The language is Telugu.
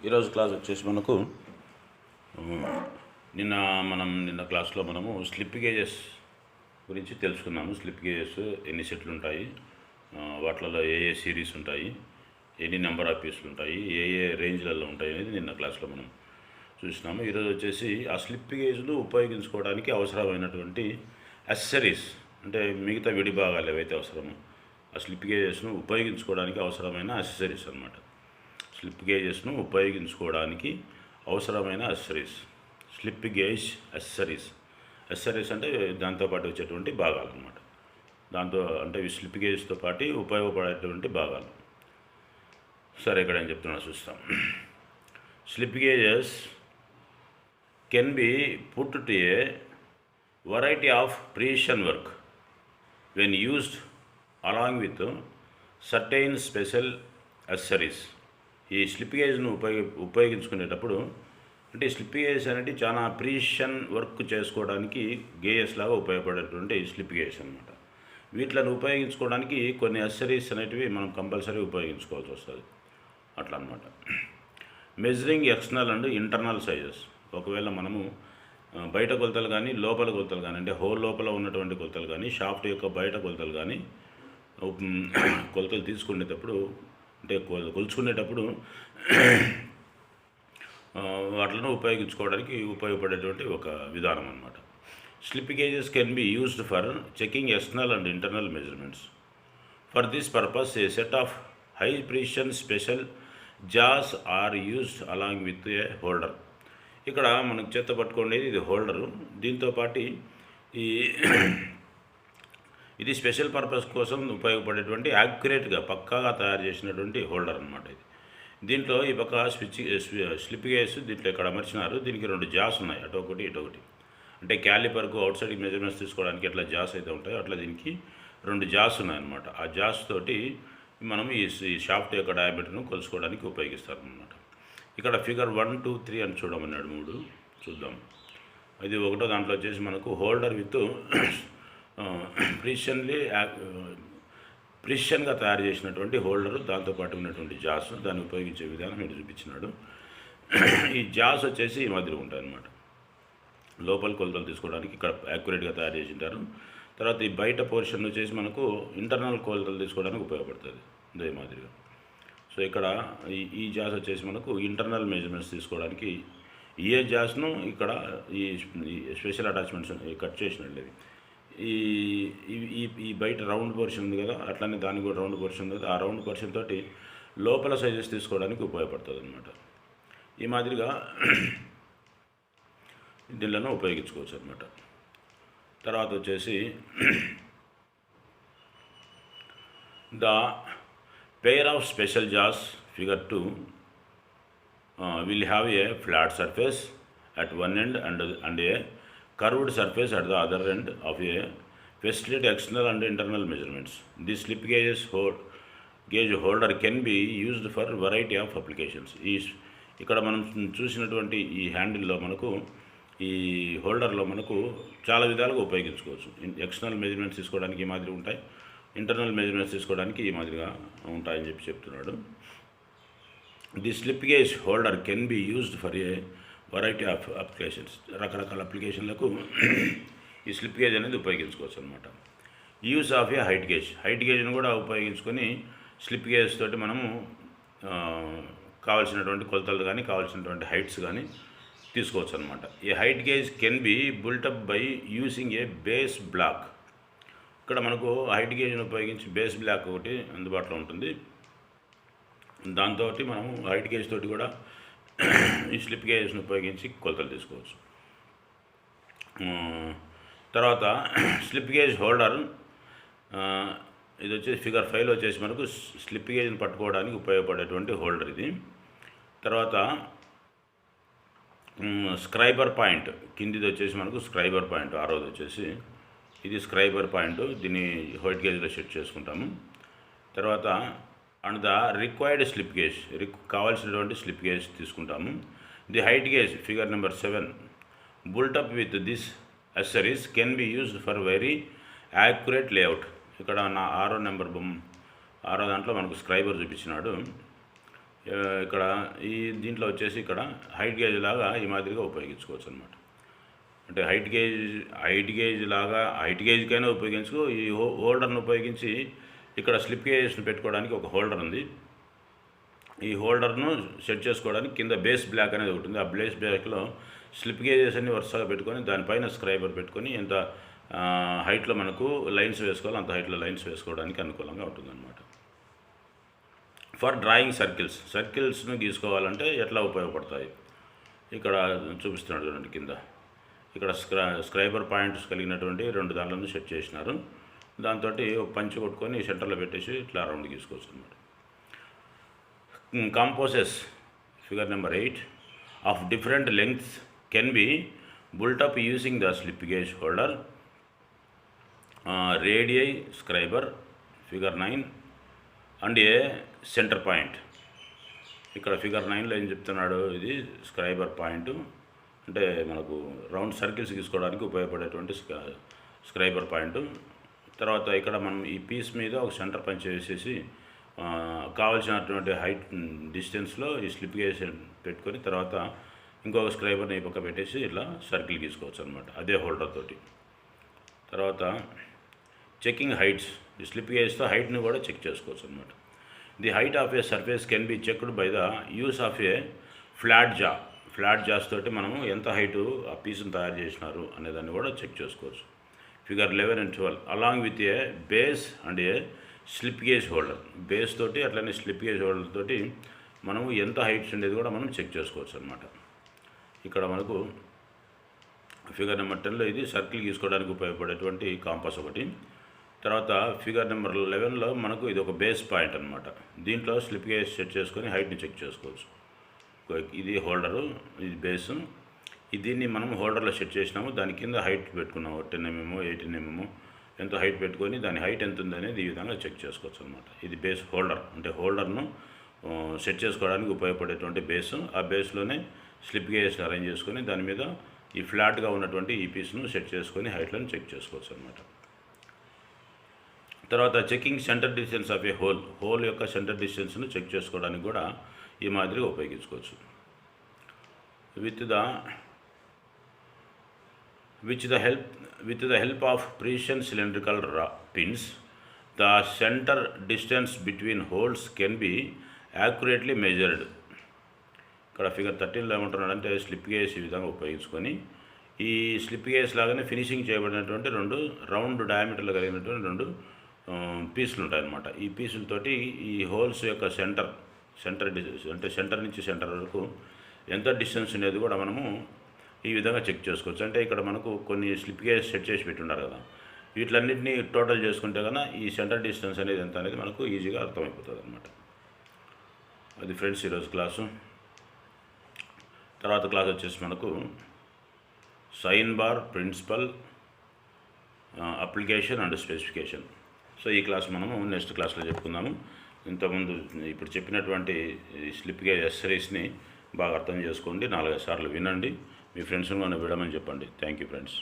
ఈరోజు క్లాస్ వచ్చేసి మనకు నిన్న క్లాస్లో మనము స్లిప్ గేజెస్ గురించి తెలుసుకున్నాము. స్లిప్ గేజెస్ ఎన్ని సెట్లు ఉంటాయి, వాటిలలో ఏ ఏ సిరీస్ ఉంటాయి, ఎన్ని నెంబర్ ఆఫ్ పీసులు ఉంటాయి, ఏ ఏ రేంజ్లలో ఉంటాయి అనేది నిన్న క్లాస్లో మనం చూసినాము. ఈరోజు వచ్చేసి ఆ స్లిప్ గేజ్లు ఉపయోగించుకోవడానికి అవసరమైనటువంటి యాక్సెసరీస్, అంటే మిగతా విడి భాగాలు ఏవైతే అవసరమో ఆ స్లిప్ గేజెస్ను ఉపయోగించుకోవడానికి అవసరమైన యాక్సెసరీస్ అన్నమాట. స్లిప్ గేజెస్ను ఉపయోగించుకోవడానికి అవసరమైన యాక్సెసరీస్, స్లిప్ గేజ్ యాక్సెసరీస్ అంటే దాంతోపాటు వచ్చేటువంటి భాగాలు అన్నమాట. దాంతో అంటే ఈ స్లిప్ గేజ్తో పాటు ఉపయోగపడేటువంటి భాగాలు. సరే, ఇక్కడ ఏం చెప్తున్నా చూస్తాం. Slip gauges can be put to A variety of precision work when used along with certain special accessories. ఈ స్లిప్ గేజ్ను ఉపయోగించుకునేటప్పుడు, అంటే స్లిప్ గేజ్ అనేది చాలా ప్రీషన్ వర్క్ చేసుకోవడానికి గేజెస్ లాగా ఉపయోగపడేటువంటి స్లిప్ గేజ్ అనమాట. వీటిని ఉపయోగించుకోవడానికి కొన్ని యాక్సెసరీస్ అనేటివి మనం కంపల్సరీ ఉపయోగించుకోవాల్సి వస్తుంది అట్లా అనమాట. Measuring external and internal sizes, ఒకవేళ మనము బయట కొలతలు కానీ లోపల కొలతలు కానీ, అంటే హోల్ లోపల ఉన్నటువంటి కొలతలు కానీ షాఫ్ట్ యొక్క బయట కొలతలు కానీ కొలతలు తీసుకునేటప్పుడు, అంటే కొలుచుకునేటప్పుడు వాటిని ఉపయోగించుకోవడానికి ఉపయోగపడేటువంటి ఒక విధానం అన్నమాట. Slip gauges can be used for checking external and internal measurements. For this purpose a set of high precision special jaws are used along with a holder. ఇక్కడ మనకు చేత పట్టుకునేది ఇది హోల్డరు, దీంతోపాటు ఇది స్పెషల్ పర్పస్ కోసం ఉపయోగపడేటువంటి యాక్యురేట్గా పక్కాగా తయారు చేసినటువంటి హోల్డర్ అనమాట. ఇది దీంట్లో ఈ పక్క స్లిప్ గేజ్ దీంట్లో ఇక్కడ అమర్చినారు. దీనికి 2 జాస్ ఉన్నాయి, అటు ఒకటి ఇటు ఒకటి. అంటే క్యాలిపర్కు అవుట్ సైడ్ మెజర్మెంట్స్ తీసుకోవడానికి ఎట్లా జాస్ అయితే ఉంటాయో అట్లా దీనికి 2 జాస్ ఉన్నాయన్నమాట. ఆ జాస్ తోటి మనం ఈ షాఫ్ట్ యొక్క డయామీటర్ను కొలుసుకోవడానికి ఉపయోగిస్తారు అన్నమాట. ఇక్కడ ఫిగర్ 1, 2, 3 అని చూడమన్నాడు, 3 చూద్దాం. ఇది ఒకటో దాంట్లో వచ్చేసి మనకు హోల్డర్ విత్ ప్రిసిషన్గా తయారు చేసినటువంటి హోల్డరు, దాంతోపాటు ఉన్నటువంటి జాస్, దాన్ని ఉపయోగించే విధానం మీరు చూపించినాడు. ఈ జాస్ వచ్చేసి ఈ మాదిరి ఉంటాయి అన్నమాట. లోపల కొలతలు తీసుకోవడానికి ఇక్కడ యాక్యురేట్గా తయారు చేసి ఉంటారు. తర్వాత ఈ బయట పోర్షన్ వచ్చేసి మనకు ఇంటర్నల్ కొలతలు తీసుకోవడానికి ఉపయోగపడుతుంది ఇదే మాదిరిగా. సో ఇక్కడ ఈ జాస్ వచ్చేసి మనకు ఇంటర్నల్ మెజర్మెంట్స్ తీసుకోవడానికి, ఏ జాస్ను ఇక్కడ ఈ స్పెషల్ అటాచ్మెంట్స్ కట్ చేసినట్లేదు. ఈ బయట రౌండ్ పోర్షన్ ఉంది కదా, అట్లానే దానికి కూడా రౌండ్ పోర్షన్ ఉంది కదా, ఆ రౌండ్ పోర్షన్ తోటి లోపల సైజెస్ తీసుకోవడానికి ఉపయోగపడుతుంది అనమాట. ఈ మాదిరిగా దీనిలను ఉపయోగించుకోవచ్చు అనమాట. తర్వాత వచ్చేసి the pair of special jaws, figure 2, will have a flat surface at one end and a curved surface at the other end of a facilitate external and internal measurements. This slip gauge holder can be used for variety of applications. ఇక్కడ మనం చూసినటువంటి ఈ హ్యాండిల్లో మనకు, ఈ హోల్డర్లో మనకు చాలా విధాలుగా ఉపయోగించుకోవచ్చు. ఎక్స్టర్నల్ మెజర్మెంట్స్ తీసుకోవడానికి ఈ మాదిరి ఉంటాయి, ఇంటర్నల్ మెజర్మెంట్స్ తీసుకోవడానికి ఈ మాదిరిగా ఉంటాయని చెప్తున్నాడు. The slip gauge holder can be used for a variety of applications. రకరకాల అప్లికేషన్లకు ఈ స్లిప్ గేజ్ అనేది ఉపయోగించుకోవచ్చు అనమాట. యూజ్ ఆఫ్ ఏ హైట్ గేజ్ను కూడా ఉపయోగించుకొని స్లిప్ గేజ్ తోటి మనము కావాల్సినటువంటి కొలతలు కానీ కావాల్సినటువంటి హైట్స్ కానీ తీసుకోవచ్చు అనమాట. ఈ height gauge can be built up by using a base block. ఇక్కడ మనకు హైట్ గేజ్ను ఉపయోగించి బేస్ బ్లాక్ ఒకటి అందుబాటులో ఉంటుంది. దాంతో మనము హైట్ గేజ్ తోటి కూడా ఈ స్లిప్ గేజ్ను ఉపయోగించి కొలతలు తీసుకోవచ్చు. తర్వాత స్లిప్ గేజ్ హోల్డర్, ఇది వచ్చేసి ఫిగర్ 5లో వచ్చేసి మనకు స్లిప్ గేజ్ని పట్టుకోవడానికి ఉపయోగపడేటువంటి హోల్డర్ ఇది. తర్వాత స్క్రైబర్ పాయింట్, కిందిది వచ్చేసి మనకు స్క్రైబర్ పాయింట్, ఆరోది వచ్చేసి ఇది స్క్రైబర్ పాయింట్, దీన్ని హైట్ గేజ్లో సెట్ చేసుకుంటాము. తర్వాత and the required slip gauge, కావాల్సినటువంటి స్లిప్ గేజ్ తీసుకుంటాము. The height gauge figure number 7 built up with this accessories can be used for very accurate layout. ఇక్కడ నా 6వ నెంబర్ 6వ దాంట్లో మనకు స్క్రైబర్ చూపించినాడు. ఇక్కడ ఈ దీంట్లో వచ్చేసి ఇక్కడ హైట్ గేజ్ లాగా ఈ మాదిరిగా ఉపయోగించుకోవచ్చు అనమాట. అంటే హైట్ గేజ్ లాగా హైట్ గేజ్కైనా ఉపయోగించుకో. ఈ హోల్డర్ను ఉపయోగించి ఇక్కడ స్లిప్ గేజెస్ని పెట్టుకోవడానికి ఒక హోల్డర్ ఉంది. ఈ హోల్డర్ను సెట్ చేసుకోవడానికి కింద బేస్ బ్లాక్ అనేది ఒకటి ఉంది. ఆ బేస్ బ్లాక్లో స్లిప్ గేజెస్ అన్ని వరుసగా పెట్టుకొని దానిపైన స్క్రైబర్ పెట్టుకొని ఎంత హైట్లో మనకు లైన్స్ వేసుకోవాలి అంత హైట్లో లైన్స్ వేసుకోవడానికి అనుకూలంగా ఉంటుందన్నమాట. ఫర్ డ్రాయింగ్ సర్కిల్స్ను గీసుకోవాలంటే ఎట్లా ఉపయోగపడతాయి ఇక్కడ చూపిస్తున్నాడు చూడండి. కింద ఇక్కడ స్క్రైబర్ పాయింట్స్ కలిగినటువంటి 2 దాంట్లను సెట్ చేసినారు. దాంతో ఒక పంచి కొట్టుకొని సెంటర్లో పెట్టేసి ఇట్లా రౌండ్ గీసుకోవచ్చు అనమాట. Compasses, figure number 8, of different lengths can be built up using the slip gauge holder, radii scriber, figure 9, and a center point. ఇక్కడ ఫిగర్ 9లో ఏం చెప్తున్నాడు, ఇది స్క్రైబర్ పాయింట్ అంటే మనకు రౌండ్ సర్కిల్స్ తీసుకోవడానికి ఉపయోగపడేటువంటి స్క్రైబర్ పాయింట్. తర్వాత ఇక్కడ మనం ఈ పీస్ మీద ఒక సెంటర్ పంచ్ వేసేసి కావాల్సినటువంటి హైట్ డిస్టెన్స్లో ఈ స్లిప్ గేజ్ పెట్టుకొని తర్వాత ఇంకొక స్క్రైబర్ని ఈ పక్క పెట్టేసి ఇట్లా సర్కిల్ గీసుకోవచ్చు అనమాట అదే హోల్డర్ తోటి. తర్వాత చెకింగ్ హైట్స్, ఈ స్లిప్ గేజ్తో హైట్ని కూడా చెక్ చేసుకోవచ్చు అనమాట. The height of a surface can be checked by the use of a flat jaws తోటి మనము ఎంత హైటు ఆ పీస్ని తయారు చేసినారు అనేదాన్ని కూడా చెక్ చేసుకోవచ్చు. Figure 11 and 12 along with A base and A slip gauge holder, base తోటి అట్లనే స్లిప్ గేజ్ హోల్డర్ తోటి మనము ఎంత హైట్స్ ఉండేది కూడా మనం చెక్ చేసుకోవచ్చు అనమాట. ఇక్కడ మనకు ఫిగర్ నెంబర్ 10లో ఇది సర్కిల్ గీసుకోవడానికి ఉపయోగపడేటువంటి కాంపాస్ ఒకటి. తర్వాత ఫిగర్ నెంబర్ 11లో మనకు ఇది ఒక బేస్ పాయింట్ అనమాట. దీంట్లో స్లిప్ గేజ్ సెట్ చేసుకొని హైట్ని చెక్ చేసుకోవచ్చు. ఇది హోల్డరు, ఇది బేసు. దీన్ని మనం హోల్డర్లో సెట్ చేసినాము. దాని కింద హైట్ పెట్టుకున్నాము 10 mm 18 mm ఎంత హైట్ పెట్టుకొని దాని హైట్ ఎంత ఉంది అనేది ఈ విధంగా చెక్ చేసుకోవచ్చు అనమాట. ఇది బేస్ హోల్డర్ అంటే హోల్డర్ను సెట్ చేసుకోవడానికి ఉపయోగపడేటువంటి బేసు. ఆ బేస్లోనే స్లిప్ గేజ్ అరేంజ్ చేసుకొని దాని మీద ఈ ఫ్లాట్గా ఉన్నటువంటి ఈ పీస్ను సెట్ చేసుకొని హైట్లను చెక్ చేసుకోవచ్చు అనమాట. తర్వాత checking centre distance of A whole యొక్క సెంటర్ డిస్టెన్స్ను చెక్ చేసుకోవడానికి కూడా ఈ మాదిరిగా ఉపయోగించుకోవచ్చు. With the help of precision cylindrical pins, the center distance between holes can be accurately measured. ఇక్కడ ఫిగర్ 13లో ఏమంటున్నాడంటే స్లిప్ గేజ్ ఈ విధంగా ఉపయోగించుకొని ఈ స్లిప్ గేజ్ లాగానే ఫినిషింగ్ చేయబడినటువంటి 2 రౌండ్ డయామీటర్లు కలిగినటువంటి 2 పీసులు ఉంటాయన్నమాట. ఈ పీసులతోటి ఈ హోల్స్ యొక్క సెంటర్ అంటే సెంటర్ నుంచి సెంటర్ వరకు ఎంత డిస్టెన్స్ ఉండేది కూడా మనము ఈ విధంగా చెక్ చేసుకోవచ్చు. అంటే ఇక్కడ మనకు కొన్ని స్లిప్ గేజ్ సెట్ చేసి పెట్టున్నారు కదా, వీటిలన్నింటినీ టోటల్ చేసుకుంటే కన్నా ఈ సెంటర్ డిస్టెన్స్ అనేది ఎంత అనేది మనకు ఈజీగా అర్థమైపోతుంది అనమాట. అది ఫ్రెండ్స్ ఈరోజు క్లాసు. తర్వాత క్లాస్ వచ్చేసి మనకు sine bar principle, application and specification. So ఈ క్లాస్ మనము నెక్స్ట్ క్లాస్లో చెప్పుకుందాము. ఇంతకుముందు ఇప్పుడు చెప్పినటువంటి స్లిప్ గేజ్ ఎక్సర్సైజ్ని బాగా అర్థం చేసుకోండి, 4-5 సార్లు వినండి, మీ ఫ్రెండ్స్ని విడమని చెప్పండి. Thank you friends.